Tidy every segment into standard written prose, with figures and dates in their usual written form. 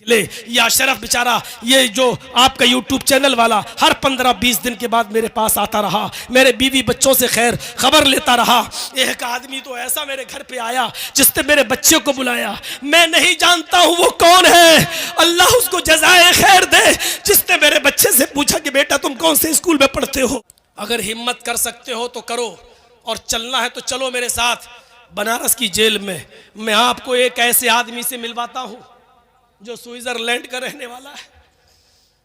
ले या शरफ बेचारा ये जो आपका यूट्यूब चैनल वाला हर 15-20 दिन के बाद मेरे पास आता रहा, मेरे बीवी बच्चों से खैर खबर लेता रहा। एक आदमी तो ऐसा मेरे घर पे आया जिसने मेरे बच्चे को बुलाया, मैं नहीं जानता हूँ वो कौन है, अल्लाह उसको जज़ाए खैर दे, जिसने मेरे बच्चे से पूछा कि बेटा तुम कौन से स्कूल में पढ़ते हो। अगर हिम्मत कर सकते हो तो करो, और चलना है तो चलो मेरे साथ बनारस की जेल में। मैं आपको एक ऐसे आदमी से मिलवाता हूँ जो स्विट्जरलैंड का रहने वाला है,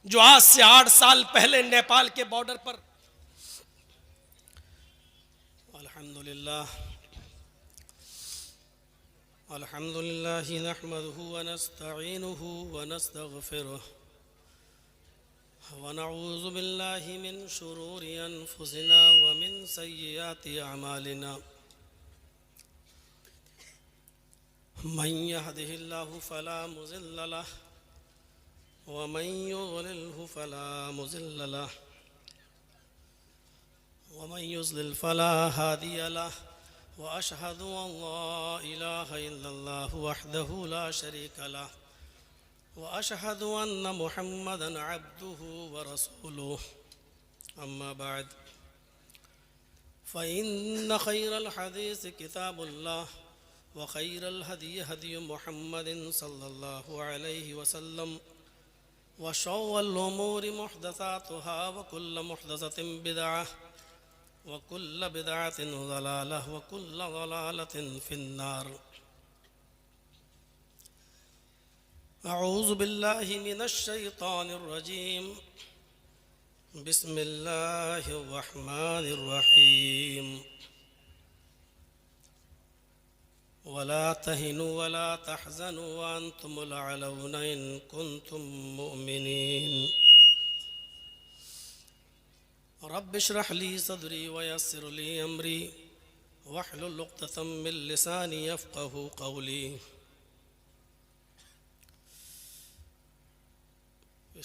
जो आज से 8 साल पहले नेपाल के बॉर्डर पर अल्हम्दुलिल्लाह अल्हम्दुलिल्लाह नहमदुहु व नस्तईनुहु व नस्तगफिरुह व नऊज़ु बिल्लाहि मिन शुरूरि अनफुसिना व मिन सय्यिआति अमालिना मन यहदिहिल्लाहु फला मुज़िल्ल लहु व मन युज़लिल्हु फला मुज़िल्ल लहु व मन युज़लिल फला हादिय लहु व अशहदु अन ला इलाहा इल्लल्लाहु वहदहु ला शरीका लहु व अशहदु अन्न मुहम्मदन अब्दुहु व रसूलुहु अम्मा बाद फ़इन्न खैरल हदीस किताबुल्लाह व खैरल हदी हदी मुहम्मदिन सल्लल्लाहु अलैहि वसल्लम व शर्रल उमूरि मुहदसातुहा व कुल्लु मुहदसतिन बिदअह व कुल्लु बिदअतिन ज़लालह व कुल्लु ज़लालतिन फिन्नार। अऊज़ु बिल्लाहि मिनश शैतानिर रजीम। बिस्मिल्लाहिर रहमानिर रहीम। वला तहिनु वला तहज़नु व अंतुमुल अलौना इन कुंतुम मुमिनीन। रब्बि इश्रह ली सदरी व यस्सिर ली अमरी वहलुल उक़दतम मिन लिसानी यफ़क़हू क़ौली।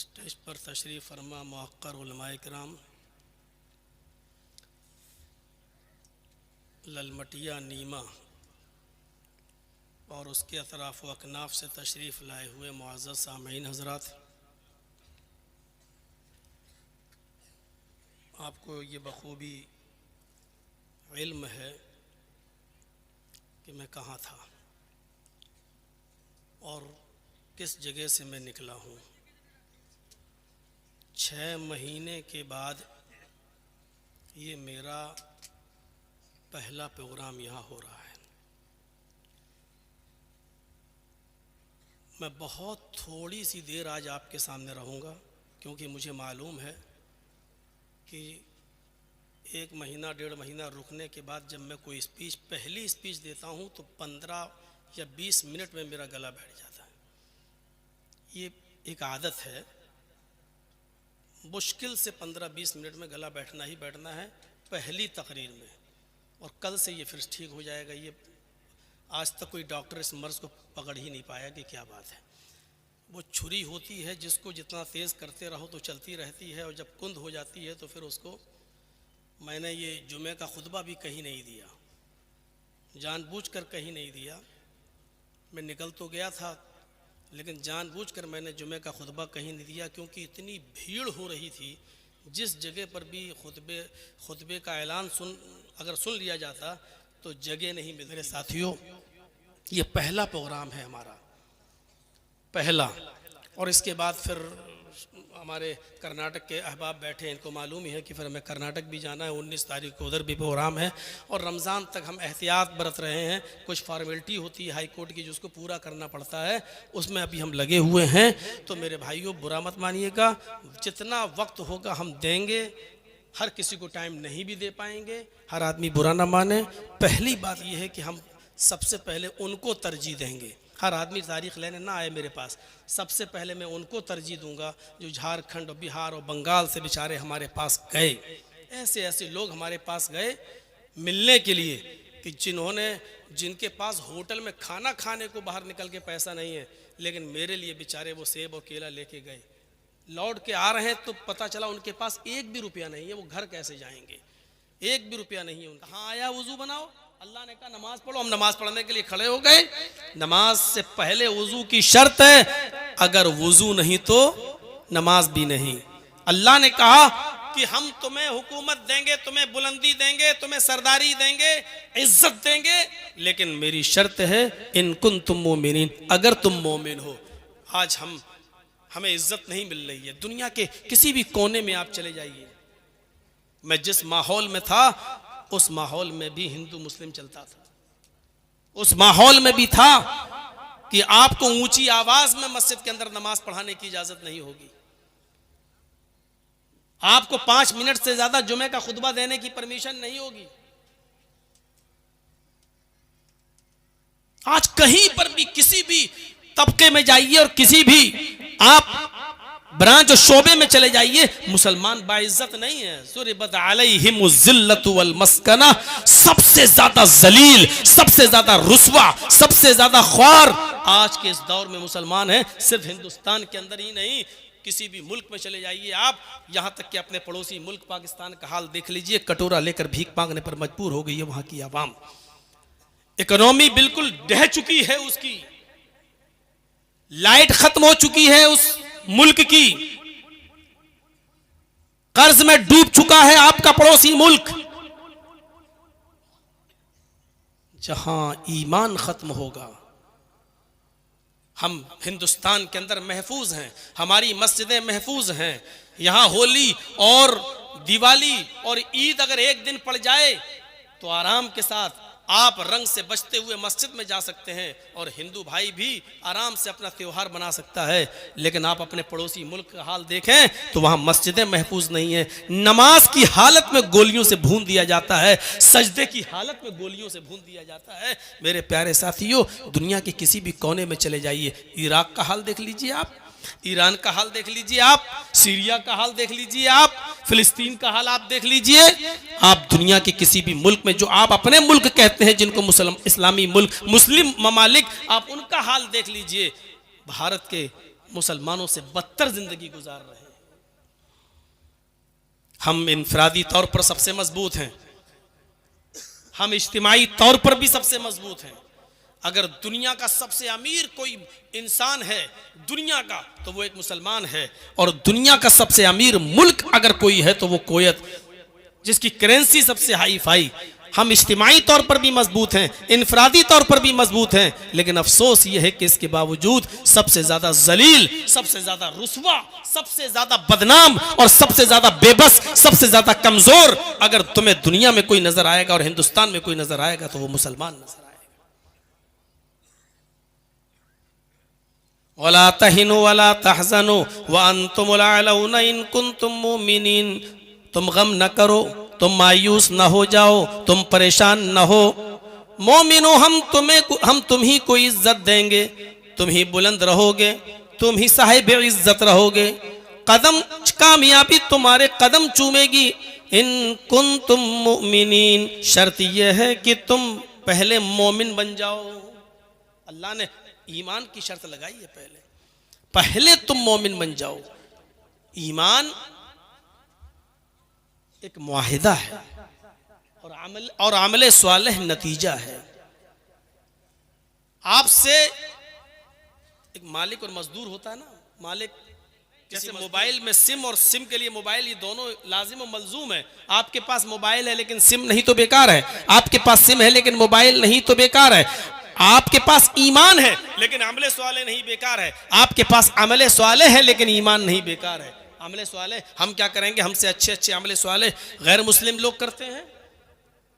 स्टेज पर तशरीफ़ फरमा मुअक्कर उलमाए किराम, ललमटिया नीमा और उसके अतराफ़ व अकनाफ़ से तशरीफ़ लाए हुए मुअज़्ज़ज़ सामीन हज़रात, आपको ये बखूबी इल्म है कि मैं कहाँ था और किस जगह से मैं निकला हूँ। 6 महीने के बाद ये मेरा पहला प्रोग्राम यहाँ हो रहा है। मैं बहुत थोड़ी सी देर आज आपके सामने रहूँगा, क्योंकि मुझे मालूम है कि 1 महीना 1.5 महीना रुकने के बाद जब मैं कोई स्पीच पहली स्पीच देता हूँ तो 15 या 20 मिनट में मेरा गला बैठ जाता है। ये एक आदत है, मुश्किल से 15-20 मिनट में गला बैठना ही बैठना है पहली तकरीर में, और कल से ये फिर ठीक हो जाएगा। ये आज तक कोई डॉक्टर इस मर्ज़ को पकड़ ही नहीं पाया कि क्या बात है। वो छुरी होती है जिसको जितना तेज़ करते रहो तो चलती रहती है, और जब कुंद हो जाती है तो फिर उसको। मैंने ये जुमे का खुतबा भी कहीं नहीं दिया, जानबूझकर कहीं नहीं दिया। मैं निकल तो गया था लेकिन जानबूझकर मैंने जुमे का खुतबा कहीं नहीं दिया, क्योंकि इतनी भीड़ हो रही थी। जिस जगह पर भी खुतबे का ऐलान अगर सुन लिया जाता तो जगह नहीं मिलती। मेरे साथियों, ये पहला प्रोग्राम है हमारा, पहला। और इसके बाद फिर हमारे कर्नाटक के अहबाब बैठे, इनको मालूम ही है कि फिर हमें कर्नाटक भी जाना है। 19 तारीख को उधर भी प्रोग्राम है, और रमज़ान तक हम एहतियात बरत रहे हैं। कुछ फॉर्मेलिटी होती है हाई कोर्ट की जिसको पूरा करना पड़ता है, उसमें अभी हम लगे हुए हैं। तो मेरे भाइयों, बुरा मत मानिएगा, जितना वक्त होगा हम देंगे। हर किसी को टाइम नहीं भी दे पाएंगे, हर आदमी बुरा ना माने। पहली बात यह है कि हम सबसे पहले उनको तरजीह देंगे। हर आदमी तारीख़ लेने ना आए मेरे पास, सबसे पहले मैं उनको तरजीह दूंगा जो झारखंड और बिहार और बंगाल से बेचारे हमारे पास गए। ऐसे ऐसे लोग हमारे पास गए मिलने के लिए कि जिनके पास होटल में खाना खाने को बाहर निकल के पैसा नहीं है, लेकिन मेरे लिए बेचारे वो सेब और केला लेके गए। लौट के आ रहे हैं तो पता चला उनके पास 1 भी रुपया नहीं है। वो घर कैसे जाएंगे? 1 भी रुपया नहीं है उनका। हाँ आया, वज़ू बनाओ, अल्लाह ने कहा नमाज पढ़ो। हम नमाज पढ़ने के लिए खड़े हो गए। नमाज से पहले वज़ू की शर्त है अगर वुजू नहीं तो नमाज भी नहीं। अल्लाह ने कहा कि हम तुम्हें हुकूमत देंगे, तुम्हें बुलंदी देंगे, तुम्हें सरदारी देंगे, इज्जत देंगे, लेकिन मेरी शर्त है इन कुन तुम मोमिनीन, अगर तुम मोमिन हो। आज हमें इज्जत नहीं मिल रही है। दुनिया के किसी भी कोने में आप चले जाइए, मैं जिस माहौल में था उस माहौल में भी हिंदू मुस्लिम चलता था। उस माहौल में भी था कि आपको ऊंची आवाज में मस्जिद के अंदर नमाज पढ़ाने की इजाजत नहीं होगी, आपको 5 मिनट से ज्यादा जुमे का खुतबा देने की परमिशन नहीं होगी। आज कहीं पर भी किसी भी तबके में जाइए और किसी भी आप ब्रांच और शोबे में चले जाइए, मुसलमान बाइज्जत नहीं है। ज़ुरिबत अलैहिमुज़्ज़िल्लतु वल मस्कना, सबसे ज्यादा जलील, सबसे ज्यादा रुस्वा, सबसे ज्यादा ख्वार आज के इस दौर में मुसलमान है। सिर्फ हिंदुस्तान के अंदर ही नहीं, किसी भी मुल्क में चले जाइए आप, यहां तक कि अपने पड़ोसी मुल्क पाकिस्तान का हाल देख लीजिए। कटोरा लेकर भीख मांगने पर मजबूर हो गई है वहां की आवाम। इकोनॉमी बिल्कुल ढह चुकी है, उसकी लाइट खत्म हो चुकी है उस मुल्क की, कर्ज में डूब चुका है आपका पड़ोसी मुल्क। जहां ईमान खत्म होगा, हम हिंदुस्तान के अंदर महफूज हैं, हमारी मस्जिदें महफूज हैं। यहां होली और दिवाली और ईद अगर एक दिन पड़ जाए तो आराम के साथ आप रंग से बचते हुए मस्जिद में जा सकते हैं और हिंदू भाई भी आराम से अपना त्योहार बना सकता है। लेकिन आप अपने पड़ोसी मुल्क का हाल देखें तो वहां मस्जिदें महफूज नहीं है, नमाज की हालत में गोलियों से भून दिया जाता है, सजदे की हालत में गोलियों से भून दिया जाता है। मेरे प्यारे साथियों, दुनिया के किसी भी कोने में चले जाइए, इराक का हाल देख लीजिए आप, ईरान का हाल देख लीजिए आप, सीरिया का हाल देख लीजिए आप, फिलिस्तीन का हाल आप देख लीजिए। आप दुनिया के किसी भी मुल्क में, जो आप अपने मुल्क कहते हैं जिनको मुस्लिम इस्लामी मुल्क, मुस्लिम ममालिक, आप उनका हाल देख लीजिए। भारत के मुसलमानों से बदतर जिंदगी गुजार रहे हैं। हम इनफरादी तौर पर सबसे मजबूत हैं, हम इज्तिमाई तौर पर भी सबसे मजबूत हैं। अगर दुनिया का सबसे अमीर कोई इंसान है दुनिया का, तो वो एक मुसलमान है। और दुनिया का सबसे अमीर मुल्क अगर कोई है तो वो कुवैत, जिसकी करेंसी सबसे हाई फाई। हम इज्तिमाई तौर पर भी मजबूत हैं, इनफरादी तौर पर भी मजबूत हैं, लेकिन अफसोस ये है कि इसके बावजूद सबसे ज्यादा जलील, सबसे ज्यादा रुस्वा, सबसे ज्यादा बदनाम और सबसे ज्यादा बेबस, सबसे ज्यादा कमजोर अगर तुम्हें दुनिया में कोई नजर आएगा और हिंदुस्तान में कोई नजर आएगा तो वो मुसलमान नजर आएगा। वला तहिनु वला तहज़नु व अंतुमुल अलौना इन कुंतुम मुमिनीन, तुम गम न करो, तुम मायूस न हो जाओ, तुम परेशान न हो। मोमिनो, हम तुम्ही को इज्जत देंगे, तुम ही बुलंद रहोगे, तुम ही साहिब इज्जत रहोगे, कदम कामयाबी तुम्हारे कदम चूमेगी। इन कुंतुम मुमिनीन, शर्त यह है कि तुम पहले मोमिन बन जाओ। अल्लाह ने ईमान की शर्त लगाई है, पहले तुम मोमिन बन जाओ। ईमान एक मुआहिदा है और अमल स्वालिह नतीजा है। आपसे एक मालिक और मजदूर होता है ना, मालिक जैसे मोबाइल में सिम और सिम के लिए मोबाइल, ये दोनों लाजिम और मलजूम है। आपके पास मोबाइल है लेकिन सिम नहीं तो बेकार है, आपके पास सिम है लेकिन मोबाइल नहीं तो बेकार है। आपके पास ईमान है लेकिन अमले स्वाले नहीं बेकार है, आपके पास अमले स्वाले है लेकिन ईमान नहीं बेकार है। अमले स्वाले हम क्या करेंगे, हमसे अच्छे अच्छे अमले स्वाले गैर मुस्लिम लोग करते हैं।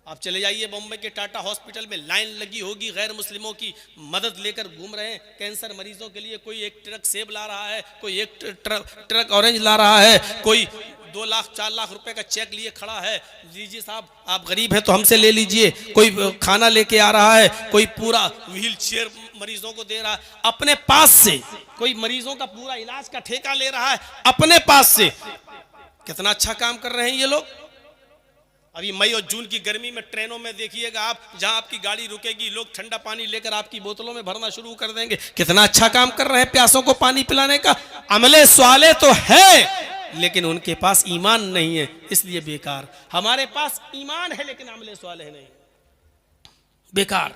आप चले जाइए बॉम्बे के टाटा हॉस्पिटल में लाइन लगी होगी, गैर मुस्लिमों की मदद लेकर घूम रहे हैं। कैंसर मरीजों के लिए कोई एक ट्रक सेब ला रहा है, कोई एक ट्रक ऑरेंज ला रहा है, कोई 2 लाख 4 लाख रुपए का चेक लिए खड़ा है, लीजिए साहब आप गरीब हैं तो हमसे ले लीजिए। कोई खाना लेके आ रहा है, कोई पूरा व्हील चेयर मरीजों को दे रहा है अपने पास से, कोई मरीजों का पूरा इलाज का ठेका ले रहा है अपने पास से। कितना अच्छा काम कर रहे हैं ये लोग। अभी मई और जून की गर्मी में ट्रेनों में देखिएगा आप, जहां आपकी गाड़ी रुकेगी लोग ठंडा पानी लेकर आपकी बोतलों में भरना शुरू कर देंगे। कितना अच्छा काम कर रहे हैं प्यासों को पानी पिलाने का। अमले स्वाले तो है लेकिन उनके पास ईमान नहीं है, इसलिए बेकार। हमारे पास ईमान है लेकिन अमले स्वाले नहीं, बेकार।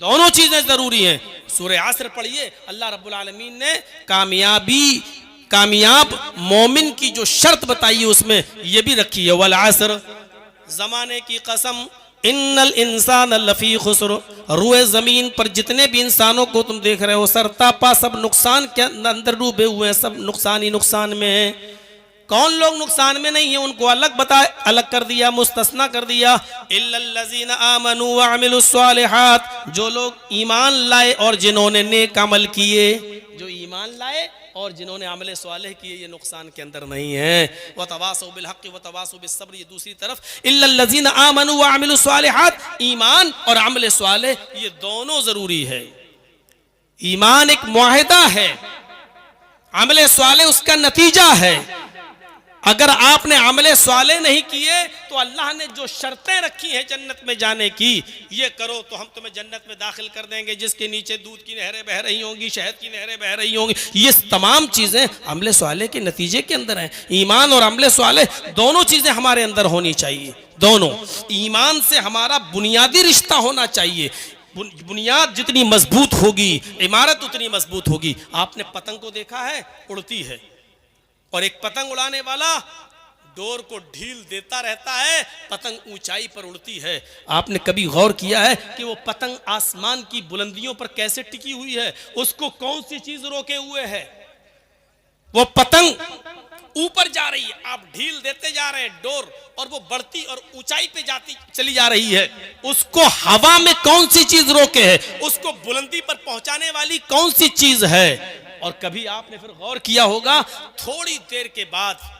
दोनों चीजें जरूरी हैं। सूरह असर पढ़िए, अल्लाह रब्बुल आलमीन ने कामयाब मोमिन की जो शर्त बताई है उसमें ये भी रखी है, वल असर, जमाने की कसम, इन्नल इंसान लफी खुस्र, रुए जमीन पर जितने भी इंसानों को तुम देख रहे हो सरतापा सब नुकसान के अंदर डूबे हुए हैं, सब नुकसान ही नुकसान में है। कौन लोग नुकसान में नहीं है उनको अलग कर दिया, मुस्तस्ना कर दिया। इल्लल्लज़ीना आमनू व अमिलुस्सालिहात, जो लोग ईमान लाए और जिन्होंने नेक अमल किए, जो ईमान लाए और जिन्होंने अमल स्वालिह किए, ये नुकसान के अंदर नहीं है। व तवासौ बिल हक़्क़ि व तवासौ बिस सब्र, ये दूसरी तरफ इल्लल्लज़ीना आमनू व अमिलुस्सालिहात, ईमान और अमल स्वालिह ये दोनों जरूरी है। ईमान एक मुआहिदा है, अमल स्वालिह उसका नतीजा है। अगर आपने अमले स्वाले नहीं किए तो अल्लाह ने जो शर्तें रखी हैं जन्नत में जाने की, ये करो तो हम तुम्हें जन्नत में दाखिल कर देंगे जिसके नीचे दूध की नहरें बह रही होंगी, शहद की नहरें बह रही होंगी, ये तमाम चीज़ें अमले स्वाले के नतीजे के अंदर हैं। ईमान और अमले स्वाले दोनों चीज़ें हमारे अंदर होनी चाहिए। दोनों, ईमान से हमारा बुनियादी रिश्ता होना चाहिए। बुनियाद जितनी मजबूत होगी इमारत उतनी मजबूत होगी। आपने पतंग को देखा है, उड़ती है, और एक पतंग उड़ाने वाला डोर को ढील देता रहता है, पतंग ऊंचाई पर उड़ती है। आपने कभी गौर किया है कि वो पतंग आसमान की बुलंदियों पर कैसे टिकी हुई है? उसको कौन सी चीज रोके हुए है? वो पतंग ऊपर जा रही है, आप ढील देते जा रहे हैं डोर, और वो बढ़ती और ऊंचाई पे जाती चली जा रही है। उसको हवा में कौन सी चीज रोके है? उसको बुलंदी पर पहुंचाने वाली कौन सी चीज है? और कभी आपने फिर गौर किया होगा, थोड़ी देर के बाद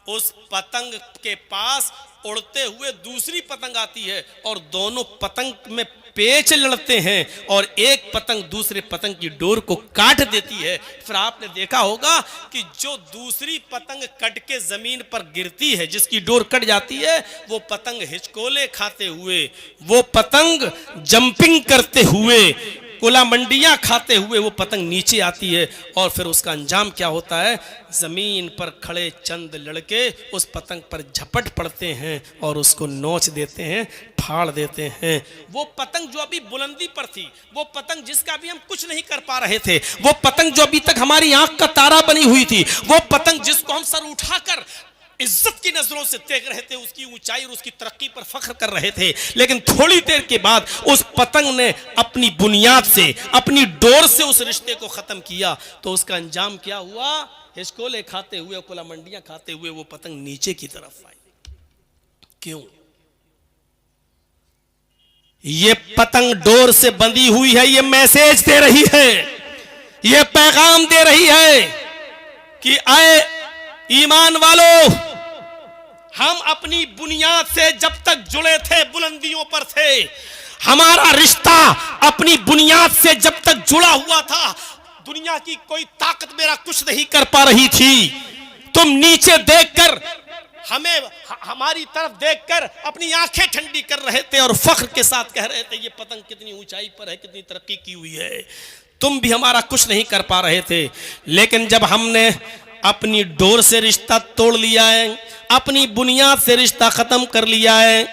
उस पतंग के पास उड़ते हुए दूसरी पतंग आती है और दोनों पतंग में पेच लड़ते हैं और एक पतंग दूसरे पतंग की डोर को काट देती है। फिर आपने देखा होगा कि जो दूसरी पतंग कट के जमीन पर गिरती है, जिसकी डोर कट जाती है, वो पतंग हिचकोले खाते हुए, वो पतंग जंपिंग करते हुए, कोला मंडियां खाते हुए वो पतंग नीचे आती है। और फिर उसका अंजाम क्या होता है? जमीन पर खड़े चंद लड़के उस पतंग पर झपट पड़ते हैं और उसको नोच देते हैं, फाड़ देते हैं। वो पतंग जो अभी बुलंदी पर थी, वो पतंग जिसका भी हम कुछ नहीं कर पा रहे थे, वो पतंग जो अभी तक हमारी आंख का तारा बनी हुई थी, वो पतंग जिसको हम सर उठाकर इज्जत की नजरों से देख रहे थे, उसकी ऊंचाई और उसकी तरक्की पर फख्र कर रहे थे, लेकिन थोड़ी देर के बाद उस पतंग ने अपनी बुनियाद से, अपनी डोर से उस रिश्ते को खत्म किया। तो उसका अंजाम क्या हुआ? हिचकोले खाते हुए, कोला मंडियां खाते हुए वो पतंग नीचे की तरफ आई। क्यों? ये पतंग डोर से बंधी हुई है, ये मैसेज दे रही है, ये पैगाम दे रही है कि आए ईमान वालों, हम अपनी बुनियाद से जब तक जुड़े थे, बुलंदियों पर थे, हमारा रिश्ता अपनी बुनियाद से जब तक जुड़ा हुआ था, दुनिया की कोई ताकत मेरा कुछ नहीं कर पा रही थी। तुम नीचे देखकर हमें, हमारी तरफ देखकर अपनी आंखें ठंडी कर रहे थे और फख्र के साथ कह रहे थे ये पतंग कितनी ऊंचाई पर है, कितनी तरक्की की हुई है। तुम भी हमारा कुछ नहीं कर पा रहे थे, लेकिन जब हमने अपनी डोर से रिश्ता तोड़ लिया है, अपनी बुनियाद से रिश्ता खत्म कर लिया है,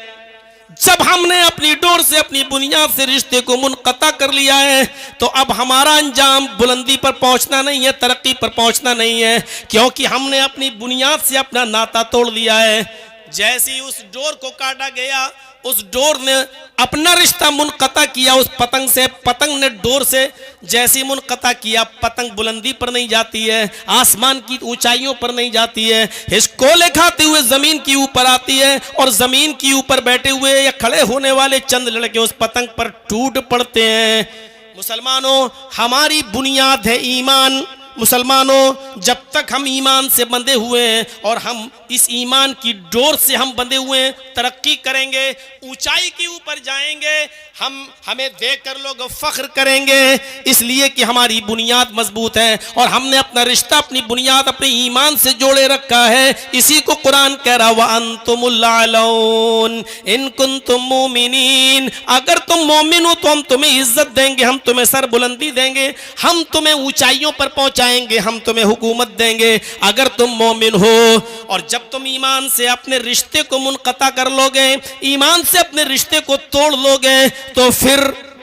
जब हमने अपनी डोर से, अपनी बुनियाद से रिश्ते को मुनक़ता कर लिया है, तो अब हमारा अंजाम बुलंदी पर पहुंचना नहीं है, तरक्की पर पहुंचना नहीं है, क्योंकि हमने अपनी बुनियाद से अपना नाता तोड़ लिया है। जैसे ही उस डोर को काटा गया, उस डोर ने अपना रिश्ता मुनक़ता किया उस पतंग से, पतंग ने डोर से जैसी मुनक़ता किया, पतंग बुलंदी पर नहीं जाती है, आसमान की ऊंचाइयों पर नहीं जाती है, हिचकोले खाते हुए जमीन की ऊपर आती है और जमीन की ऊपर बैठे हुए या खड़े होने वाले चंद लड़के उस पतंग पर टूट पड़ते हैं। मुसलमानों, हमारी बुनियाद है ईमान। मुसलमानों, जब तक हम ईमान से बंधे हुए हैं और हम इस ईमान की डोर से हम बंधे हुए हैं, तरक्की करेंगे, ऊंचाई के ऊपर जाएंगे, हमें देखकर लोग फख्र करेंगे, इसलिए कि हमारी बुनियाद मजबूत है और हमने अपना रिश्ता, अपनी बुनियाद अपने ईमान से जोड़े रखा है। इसी को कुरान कह रहा, व अंतुमुल आलौन इन कुंतुम मुमिनीन, अगर तुम मोमिन हो तो हम तुम्हें इज्जत देंगे, हम तुम्हें सर बुलंदी देंगे, हम तुम्हें ऊंचाइयों पर पहुंचाएंगे, हम तुम्हें हुकूमत देंगे अगर तुम मोमिन हो। और जब तुम ईमान से अपने रिश्ते को मुनक़ता कर लोगे, ईमान से अपने रिश्ते को तोड़ लोगे, तो फिर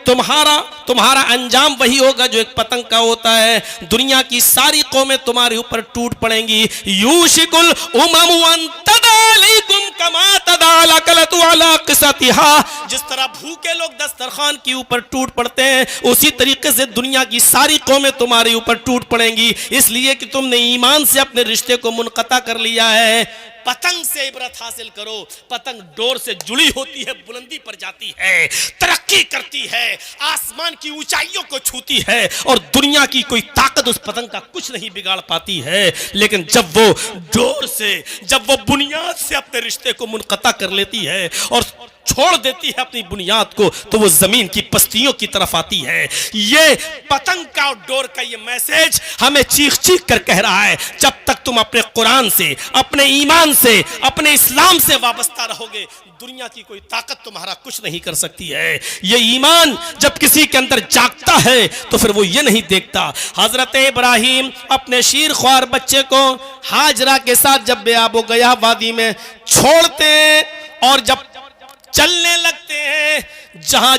तुम्हारा अंजाम वही होगा जो एक पतंग का होता है। दुनिया की सारी कौमें तुम्हारे ऊपर टूट पड़ेंगी। यूशिकुल उममु अन तदालैकुम कमा तदाला कलतु अला क़िसतिहा, जिस तरह भूखे लोग दस्तरखान के ऊपर टूट पड़ते हैं, उसी तरीके से दुनिया की सारी कौमें तुम्हारे ऊपर टूट पड़ेंगी, इसलिए कि तुमने ईमान से अपने रिश्ते को मुनक़ता कर लिया है। पतंग से इबरत हासिल करो। पतंग डोर से जुड़ी होती है, बुलंदी पर जाती है, तरक्की करती है, आसमान की ऊंचाइयों को छूती है, और दुनिया की कोई ताकत उस पतंग का कुछ नहीं बिगाड़ पाती है। लेकिन जब वो डोर से, जब वो बुनियाद से अपने रिश्ते को मुनक़ता कर लेती है और छोड़ देती है अपनी बुनियाद को, तो वो जमीन की पस्तियों की तरफ आती है। ये पतंग का और डोर का ये मैसेज हमें चीख चीख कर कह रहा है, जब तक तुम अपने कुरान से, अपने ईमान से, अपने इस्लाम से वाबस्ता रहोगे, दुनिया की कोई ताकत तुम्हारा कुछ नहीं कर सकती है। ये ईमान जब किसी के अंदर जागता है तो फिर वो ये नहीं देखता। हजरत इब्राहिम अपने शीर ख्वार बच्चे को हाजरा के साथ जब बेआबो गया वादी में छोड़ते हैं और जब चलने लगते हैं, जहां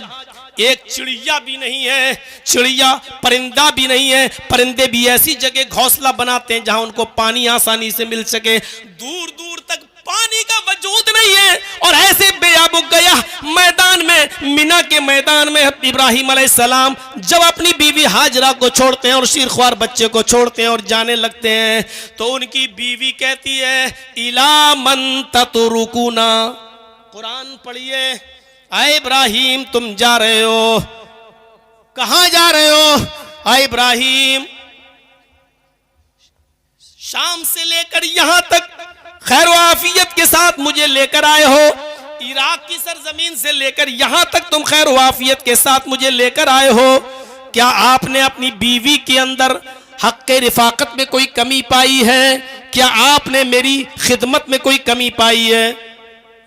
एक चिड़िया भी नहीं है, चिड़िया परिंदा भी नहीं है, परिंदे भी ऐसी जगह घोंसला बनाते हैं जहां उनको पानी आसानी से मिल सके, दूर दूर तक पानी का वजूद नहीं है। और ऐसे बेआबो गया मैदान में, मिना के मैदान में इब्राहिम अलैहिस्सलाम जब अपनी बीवी हाजरा को छोड़ते हैं और शीरख्वार बच्चे को छोड़ते हैं और जाने लगते हैं, तो उनकी बीवी कहती है, इला मन ततरुकुना, कुरान पढ़िए, आए इब्राहिम तुम जा रहे हो, कहां जा रहे हो? आए इब्राहिम शाम से लेकर यहां तक खैर आफियत के साथ मुझे लेकर आए हो, इराक की सरजमीन से लेकर यहां तक तुम खैर आफियत के साथ मुझे लेकर आए हो। क्या आपने अपनी बीवी के अंदर हक़्क़े रिफाकत में कोई कमी पाई है? क्या आपने मेरी खिदमत में कोई कमी पाई है?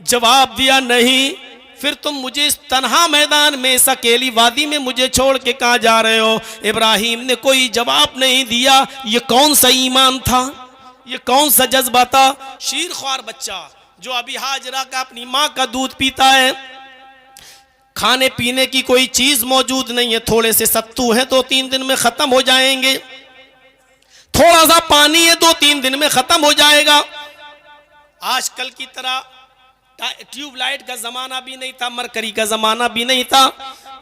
जवाब दिया नहीं। फिर तुम मुझे इस तन्हा मैदान में, इस अकेली वादी में मुझे छोड़ के कहां जा रहे हो? इब्राहिम ने कोई जवाब नहीं दिया। ये कौन सा ईमान था, ये कौन सा जज्बा था? शीर ख्वार बच्चा जो अभी हाजरा का अपनी माँ का दूध पीता है, खाने पीने की कोई चीज मौजूद नहीं है, थोड़े से सत्तू हैं 2-3 दिन में खत्म हो जाएंगे, थोड़ा सा पानी है 2-3 दिन में खत्म हो जाएगा। आजकल की तरह ट्यूबलाइट का जमाना भी नहीं था, मरकरी का जमाना भी नहीं था।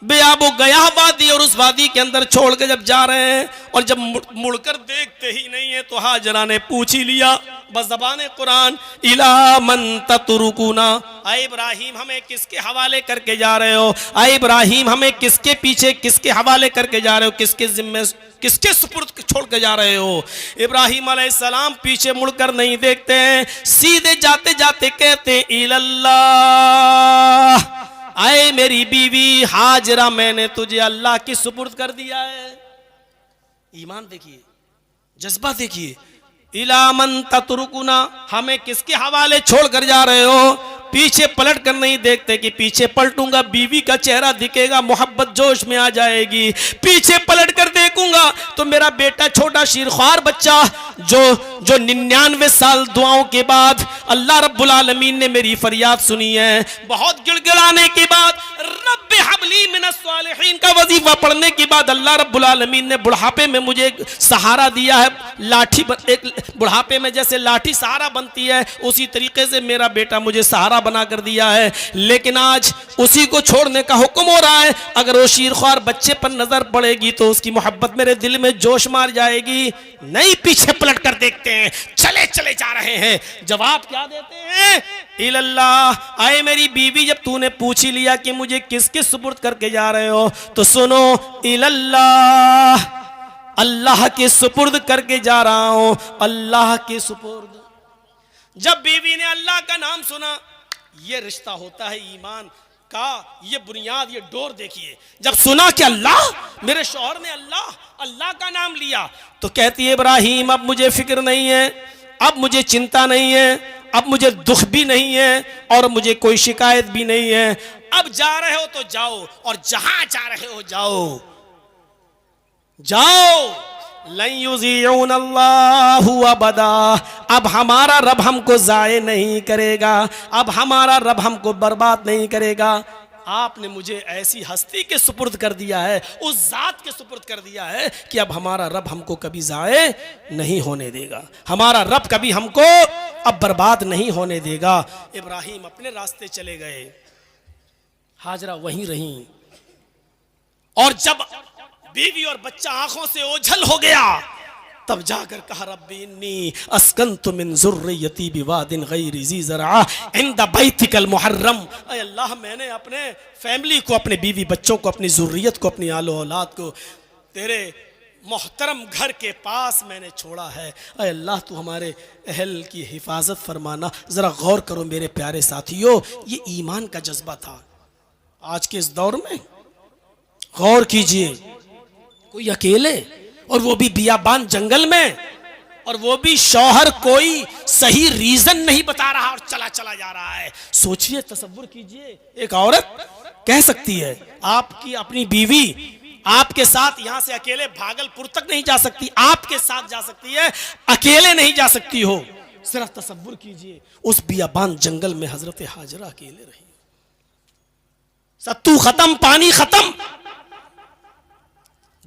बेआबो गया वादी और उस वादी के अंदर छोड़ के जब जा रहे हैं और जब मुड़कर देखते ही नहीं है, तो हाजरा ने पूछ ही लिया बज़बान कुरान, इला मन ततरुकुना, आए इब्राहिम हमें किसके हवाले करके जा रहे हो? आए इब्राहिम हमें किसके पीछे, किसके हवाले करके जा रहे हो? किसके जिम्मे, किसके सुपुर्द छोड़ के जा रहे हो? इब्राहिम अलैहिस्सलाम पीछे मुड़कर नहीं देखते हैं, सीधे जाते जाते कहते इल्लल्लाह, आए मेरी बीवी हाजरा मैंने तुझे अल्लाह की सुपुर्द कर दिया है। ईमान देखिए, जज्बा देखिए, इला मन ततरुकुना, हमें किसके हवाले छोड़ कर जा रहे हो? पीछे पलट कर नहीं देखते कि पीछे पलटूंगा बीवी का चेहरा दिखेगा, मोहब्बत जोश में आ जाएगी। पीछे पलट कर देखूंगा तो मेरा बेटा छोटा शीरख्वार बच्चा जो 99 साल दुआओं के बाद अल्लाह रब्बुल आलमीन ने मेरी फरियाद सुनी है, बहुत गिड़गिड़ाने के बाद रब्बे हबली मिनस सालिहीन का वजीफा पढ़ने के बाद अल्लाह रब्बुल आलमीन ने बुढ़ापे में मुझे एक सहारा दिया है। लाठी, एक बुढ़ापे में जैसे लाठी सहारा बनती है, उसी तरीके से मेरा बेटा मुझे सहारा बना कर दिया है। लेकिन आज उसी को छोड़ने का हुक्म हो रहा है। अगर वो शीरख्वार बच्चे पर नजर पड़ेगी तो उसकी मोहब्बत मेरे दिल में जोश मार जाएगी। नहीं, पीछे पलट कर देखते हैं, चले चले जा रहे हैं। जवाब क्या देते हैं? इल्लल्लाह, आए मेरी बीवी जब तूने पूछ ही लिया कि मुझे किसके सुपुर्द करके जा रहे हो, तो सुनो, इल्लल्लाह, अल्लाह के सुपुर्द करके जा रहा हूं, अल्लाह के सुपुर्द। जब बीवी ने अल्लाह का नाम सुना, ये रिश्ता होता है ईमान का, ये बुनियाद, ये डोर देखिए। जब सुना कि अल्लाह, मेरे शौहर ने अल्लाह का नाम लिया, तो कहती है इब्राहिम अब मुझे फिक्र नहीं है, अब मुझे चिंता नहीं है, अब मुझे दुख भी नहीं है और मुझे कोई शिकायत भी नहीं है। अब जा रहे हो तो जाओ, और जहां जा रहे हो जाओ जाओ। लन युज़ीउन अल्लाहु अबदा, अब हमारा रब हमको ज़ाये नहीं करेगा, अब हमारा रब हमको बर्बाद नहीं करेगा। आपने मुझे ऐसी हस्ती के सुपुर्द कर दिया है, उस जात के सुपुर्द कर दिया है कि अब हमारा रब हमको कभी ज़ाये नहीं होने देगा, हमारा रब कभी हमको अब बर्बाद नहीं होने देगा। इब्राहिम अपने रास्ते चले गए, हाजरा वहीं रहीं, और जब बीवी और बच्चा आंखों से ओझल हो गया तब जाकर कहा रब्बी इन्नी अस्कन्तु मिन ज़ुर्रियती बिवादिन गैरि ज़ी ज़रअ इंद बैतिकल मुहर्रम। ऐ अल्लाह, मैंने अपने फैमिली को, अपने बीवी बच्चों को, अपनी ज़ुर्रियत को, अपनी आलो औलाद को तेरे मोहतरम घर के पास मैंने छोड़ा है। ऐ अल्लाह, तू हमारे अहल की हिफाजत फरमाना। ज़रा गौर करो मेरे प्यारे साथियों, ये ईमान का जज्बा था। आज के इस दौर में गौर कीजिए, कोई अकेले, और वो भी बियाबान जंगल में, और वो भी शौहर कोई सही रीजन नहीं बता रहा और चला चला जा रहा है। सोचिए, तसव्वुर कीजिए, एक औरत कह सकती है आपकी अपनी बीवी आपके साथ यहां से अकेले भागलपुर तक नहीं जा सकती, आपके साथ जा सकती है, अकेले नहीं जा सकती हो। सिर्फ तसव्वुर कीजिए, उस बियाबान जंगल में हजरत हाजरा अकेले रही, सत्तू खत्म, पानी खत्म,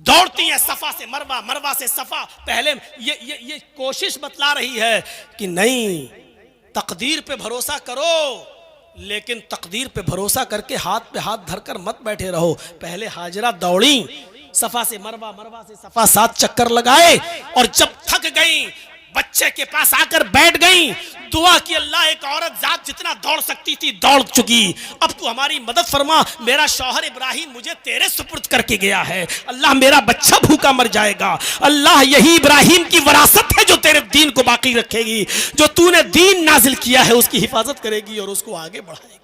दौड़ती है सफा से मरवा, मरवा से सफा। पहले ये कोशिश बतला रही है कि नहीं, तकदीर पे भरोसा करो, लेकिन तकदीर पे भरोसा करके हाथ पे हाथ धरकर मत बैठे रहो। पहले हाजरा दौड़ी सफा से मरवा, मरवा से सफा, 7 चक्कर लगाए, और जब थक गई बच्चे के पास आकर बैठ गई, दुआ की अल्लाह एक औरत जात जितना दौड़ सकती थी दौड़ चुकी, अब तू हमारी मदद फरमा, मेरा शौहर इब्राहिम मुझे तेरे सुपुर्द करके गया है, अल्लाह मेरा बच्चा भूखा मर जाएगा, अल्लाह यही इब्राहिम की विरासत है जो तेरे दीन को बाकी रखेगी, जो तूने दीन नाजिल किया है उसकी हिफाजत करेगी और उसको आगे बढ़ाएगी।